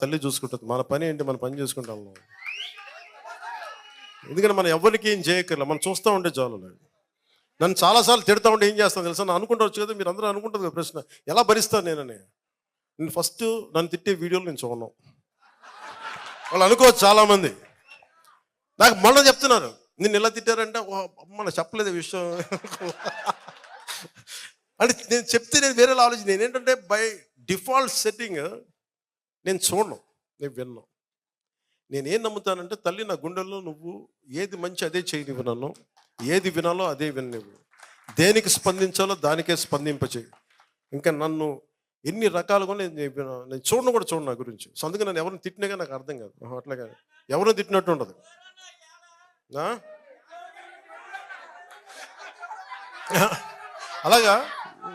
తల్లి చూసుకుంటుంది. మన పని ఏంటి, మన పని చేసుకుంటాం. ఎందుకంటే మనం ఎవరికి ఏం చేయక్కర్లే, మనం చూస్తూ ఉంటే చాలు. నన్ను చాలాసార్లు తిడతా ఉంటే ఏం చేస్తాను తెలుసా, నేను అనుకుంటవచ్చు కదా, మీరు అందరూ అనుకుంటుంది కదా ప్రశ్న, ఎలా భరిస్తాను నేనని. నేను ఫస్ట్ నన్ను తిట్టే వీడియోలు నేను చూడను. వాళ్ళు అనుకోవచ్చు చాలామంది, నాకు మొన్న చెప్తున్నారు నిన్ను ఎలా తిట్టారంటే, అమ్మ చెప్పలేదు విషయం అంటే నేను చెప్తే నేను వేరేలా ఆలోచన. నేనేంటంటే బై డిఫాల్ట్ సెట్టింగ్ నేను చూడను, నేను విన్నాను. నేనేం నమ్ముతానంటే, తల్లి నా గుండెల్లో నువ్వు ఏది మంచి అదే చేయనివ్వు, నన్ను ఏది వినాలో అదే విననివ్వు, దేనికి స్పందించాలో దానికే స్పందింపచేయి. ఇంకా నన్ను ఎన్ని రకాలుగా నేను చూడను కూడా చూడను నా గురించి. సో అందుకే నన్ను ఎవరిని తిట్టినాగా నాకు అర్థం కాదు. అట్లాగా ఎవరిని తిట్టినట్టు ఉండదు. అలాగా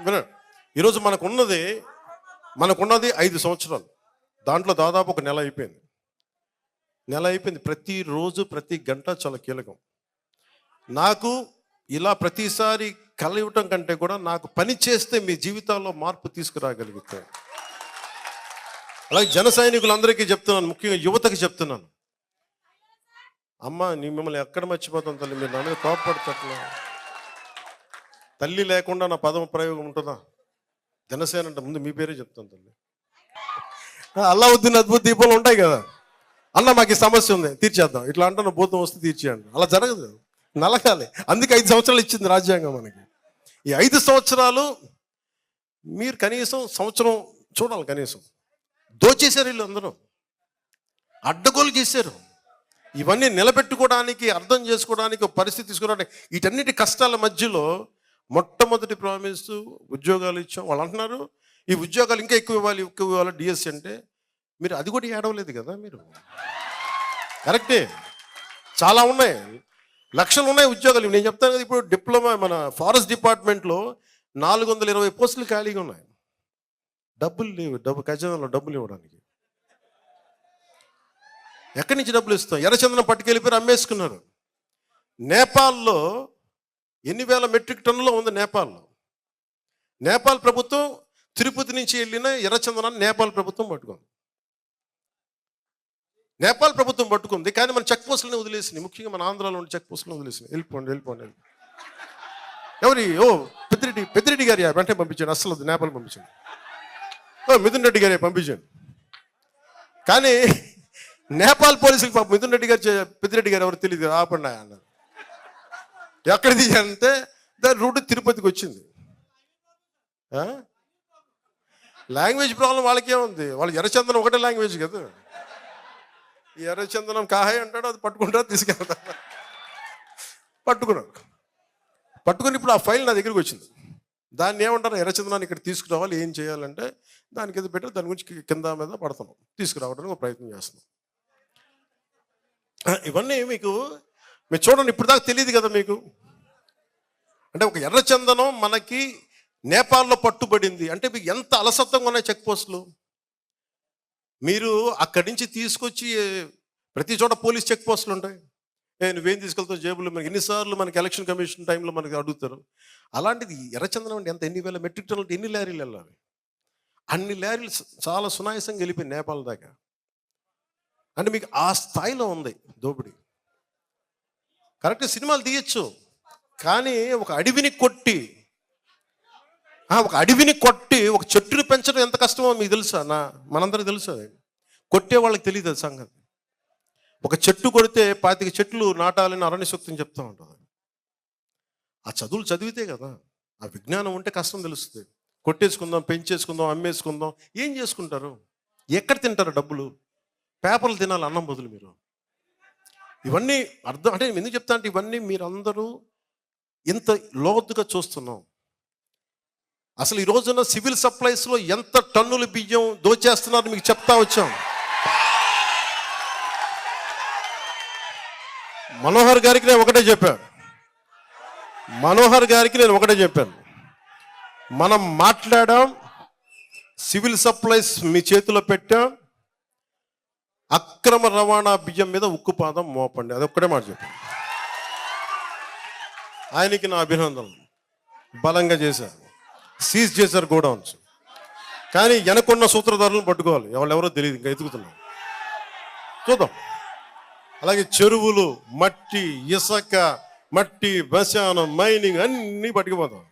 వినండి, ఈరోజు మనకున్నది 5 సంవత్సరాలు. దాంట్లో దాదాపు ఒక నెల అయిపోయింది. ప్రతిరోజు ప్రతి గంట చాలా కీలకం. నాకు ఇలా ప్రతిసారి కలవటం కంటే కూడా నాకు పని చేస్తే మీ జీవితాల్లో మార్పు తీసుకురాగలుగుతాయి. అలాగే జన సైనికులందరికీ చెప్తున్నాను, ముఖ్యంగా యువతకి చెప్తున్నాను, అమ్మ మిమ్మల్ని ఎక్కడ మర్చిపోతాను తల్లి, మీరు నా మీద కోపపడతట్లా. తల్లి లేకుండా నా పదం ప్రయోగం ఉంటుందా? జనసేన అంటే ముందు మీ పేరే చెప్తాను తల్లి. అల్లావుద్దీన్ అద్భుత దీపాలు ఉంటాయి కదా, అన్న మాకు ఈ సమస్య ఉంది తీర్చేద్దాం, ఇట్లా అంటే భూతం వస్తే తీర్చేయండి. అలా జరగదు, నలగాలి. అందుకే 5 సంవత్సరాలు ఇచ్చింది రాజ్యాంగం మనకి. ఈ 5 సంవత్సరాలు మీరు కనీసం సంవత్సరం చూడాలి. కనీసం దోచేశారు వీళ్ళు, అందరూ అడ్డగోలు చేశారు. ఇవన్నీ నిలబెట్టుకోవడానికి, అర్థం చేసుకోవడానికి, పరిస్థితి తీసుకోవడానికి, వీటన్నిటి కష్టాల మధ్యలో మొట్టమొదటి ప్రామిస్ ఉద్యోగాలు ఇచ్చాం. వాళ్ళు అంటున్నారు ఈ ఉద్యోగాలు ఇంకా ఎక్కువ ఇవ్వాలి డిఎస్సి అంటే. మీరు అది కూడా ఏడవలేదు కదా మీరు. కరెక్టే, చాలా ఉన్నాయి, లక్షలు ఉన్నాయి ఉద్యోగాలు. నేను చెప్తాను కదా, ఇప్పుడు డిప్లొమా మన ఫారెస్ట్ డిపార్ట్మెంట్లో 420 పోస్టులు ఖాళీగా ఉన్నాయి. డబ్బులు లేవు, ఖజానాలో డబ్బులు ఇవ్వడానికి. ఎక్కడి నుంచి డబ్బులు ఇస్తాం? ఎర్రచందనం పట్టుకెళ్ళిపోయి అమ్మేసుకున్నారు. నేపాల్లో ఎన్ని వేల మెట్రిక్ టన్నులో ఉంది నేపాల్లో. నేపాల్ ప్రభుత్వం తిరుపతి నుంచి వెళ్ళిన ఎర్రచందనాన్ని నేపాల్ ప్రభుత్వం పట్టుకుంది. కానీ మన చెక్ పోస్టులని వదిలేసింది. ముఖ్యంగా మన ఆంధ్రాలో ఉండే చెక్ పోస్టులను వదిలేసింది. వెళ్ళిపోండి. పెద్దిరెడ్డి గారి వెంటనే పంపించండి, అస్సలు నేపాల్ పంపించండి. మిథున్ రెడ్డి గారి పంపించండి. కానీ నేపాల్ పోలీసులకు పాప మిథున్ రెడ్డి గారు పెద్దిరెడ్డి గారు ఎవరు తెలియదు, ఆపండి అన్నారు. ఎక్కడ తీయాలంటే దాని రూట్ తిరుపతికి వచ్చింది. లాంగ్వేజ్ ప్రాబ్లం వాళ్ళకే ఉంది. వాళ్ళు ఎర్రచందనం ఒకటే లాంగ్వేజ్ కదా. ఈ ఎర్రచందనం కాహాయ్ అంటాడు, అది పట్టుకుంటారు, తీసుకెళ్తారు. పట్టుకుని ఇప్పుడు ఆ ఫైల్ నా దగ్గరికి వచ్చింది. దాన్ని ఏమంటారు, ఎర్రచందనాన్ని ఇక్కడ తీసుకురావాలి, ఏం చేయాలంటే దానికి ఏదో పెట్టి దాని గురించి కింద మీద పడుతున్నాం, తీసుకురావడానికి ఒక ప్రయత్నం చేస్తున్నాం. ఇవన్నీ మీరు చూడండి, ఇప్పుడు దాకా తెలియదు కదా మీకు. అంటే ఒక ఎర్రచందనం మనకి నేపాల్లో పట్టుబడింది అంటే మీకు ఎంత అలసత్వంగా ఉన్నాయి చెక్ పోస్టులు. మీరు అక్కడి నుంచి తీసుకొచ్చి ప్రతి చోట పోలీస్ చెక్ పోస్టులు ఉంటాయి. నువ్వేం తీసుకెళ్తావు జేబులో, మనకి ఎన్నిసార్లు మనకి ఎలక్షన్ కమిషన్ టైంలో మనకి అడుగుతారు. అలాంటిది ఎర్రచందనం అంటే ఎన్ని వేల మెట్రిక్ టన్నులు, ఎన్ని లారీలు వెళ్ళాలి. అన్ని లారీలు చాలా సునాయాసంగా వెళ్ళిపోయి నేపాల్ దాకా. అంటే మీకు ఆ స్థాయిలో ఉంది దోపిడీ. కరెక్ట్, సినిమాలు తీయచ్చు, కానీ ఒక అడవిని కొట్టి ఒక చెట్టుని పెంచడం ఎంత కష్టమో మీకు తెలుసా? మనందరికీ తెలుసు. కొట్టే వాళ్ళకి తెలియదు అది సంగతి. ఒక చెట్టు కొడితే 25 చెట్లు నాటాలని అరణ్య సూక్తం చెప్తూ ఉంటుంది. ఆ చదువులు చదివితే కదా, ఆ విజ్ఞానం ఉంటే కష్టం తెలుస్తుంది. కొట్టేసుకుందాం, పెంచేసుకుందాం, అమ్మేసుకుందాం, ఏం చేసుకుంటారు? ఎక్కడ తింటారు డబ్బులు? పేపర్లు తినాలి అన్నం బదులు. మీరు ఇవన్నీ అర్థం అంటే నేను ఎందుకు చెప్తా అంటే, ఇవన్నీ మీరందరూ ఇంత లోతుగా చూస్తున్నాం. అసలు ఈ రోజున సివిల్ సప్లైస్లో ఎంత టన్నుల బియ్యం దోచేస్తున్నారు మీకు చెప్తా వచ్చాం. మనోహర్ గారికి నేను ఒకటే చెప్పాను, మనం మాట్లాడాం, సివిల్ సప్లైస్ మీ చేతిలో పెట్టాం, అక్రమ రవాణా బియ్యం మీద ఉక్కుపాదం మోపండి, అది ఒక్కటే మాట చెప్పాను. ఆయనకి నా అభినందనలు. బలంగా చేశారు, సీజ్ చేశారు గోడౌన్స్. కానీ వెనకున్న సూత్రధారులను పట్టుకోవాలి, ఎవరెవరో తెలియదు, ఇంకా ఎతుకుతున్నాం, చూద్దాం. అలాగే చెరువులు, మట్టి, ఇసుక, మట్టి, శ్మశానం, మైనింగ్ అన్నీ పట్టుకుపోతాం.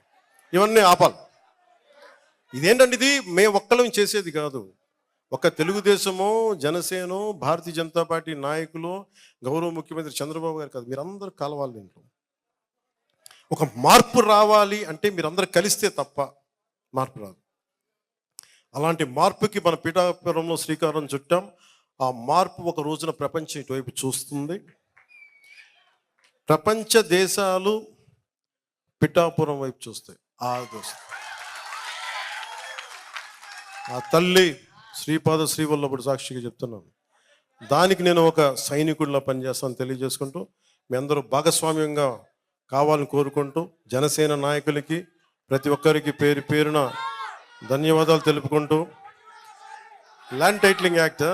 ఇవన్నీ ఆపాలి. ఇదేంటంటే ఇది మేము ఒక్కళ్ళం చేసేది కాదు. ఒక తెలుగుదేశమో, జనసేనో, భారతీయ జనతా పార్టీ నాయకులు, గౌరవ ముఖ్యమంత్రి చంద్రబాబు గారు కాదు, మీరందరూ కలవాలి. దీంట్లో ఒక మార్పు రావాలి అంటే మీరందరూ కలిస్తే తప్ప మార్పు రాదు. అలాంటి మార్పుకి మన పిఠాపురంలో శ్రీకారం చుట్టాం. ఆ మార్పు ఒక రోజున ప్రపంచం ఇటువైపు చూస్తుంది. ప్రపంచ దేశాలు పిఠాపురం వైపు చూస్తాయి. ఆ తల్లి శ్రీపాద శ్రీవల్లభుడు సాక్షిగా చెప్తున్నాను. దానికి నేను ఒక సైనికుడిలా పనిచేస్తాను తెలియజేసుకుంటూ, మీ అందరూ భాగస్వామ్యంగా కావాలని కోరుకుంటూ, జనసేన నాయకులకి ప్రతి ఒక్కరికి పేరు పేరున ధన్యవాదాలు తెలుపుకుంటూ, ల్యాండ్ టైటిలింగ్ యాక్ట్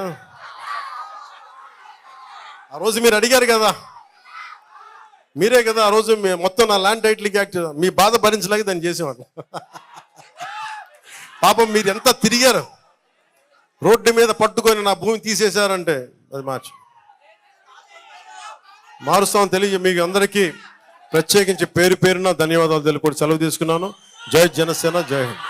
ఆ రోజు మీరు అడిగారు కదా, మీరే కదా ఆ రోజు మొత్తం నా ల్యాండ్ టైటిలింగ్ యాక్ట్ మీ బాధ భరించలేక దాన్ని చేసేవాడు. పాపం మీరు ఎంత తిరిగారు, రోడ్డు మీద పట్టుకొని నా భూమి తీసేశారంటే అది మారుస్తామని తెలియ మీకు అందరికీ ప్రత్యేకించి పేరు పేరున ధన్యవాదాలు తెలుపుకుంటూ సెలవు తీసుకున్నాను. జై జనసేన, జై హింద్.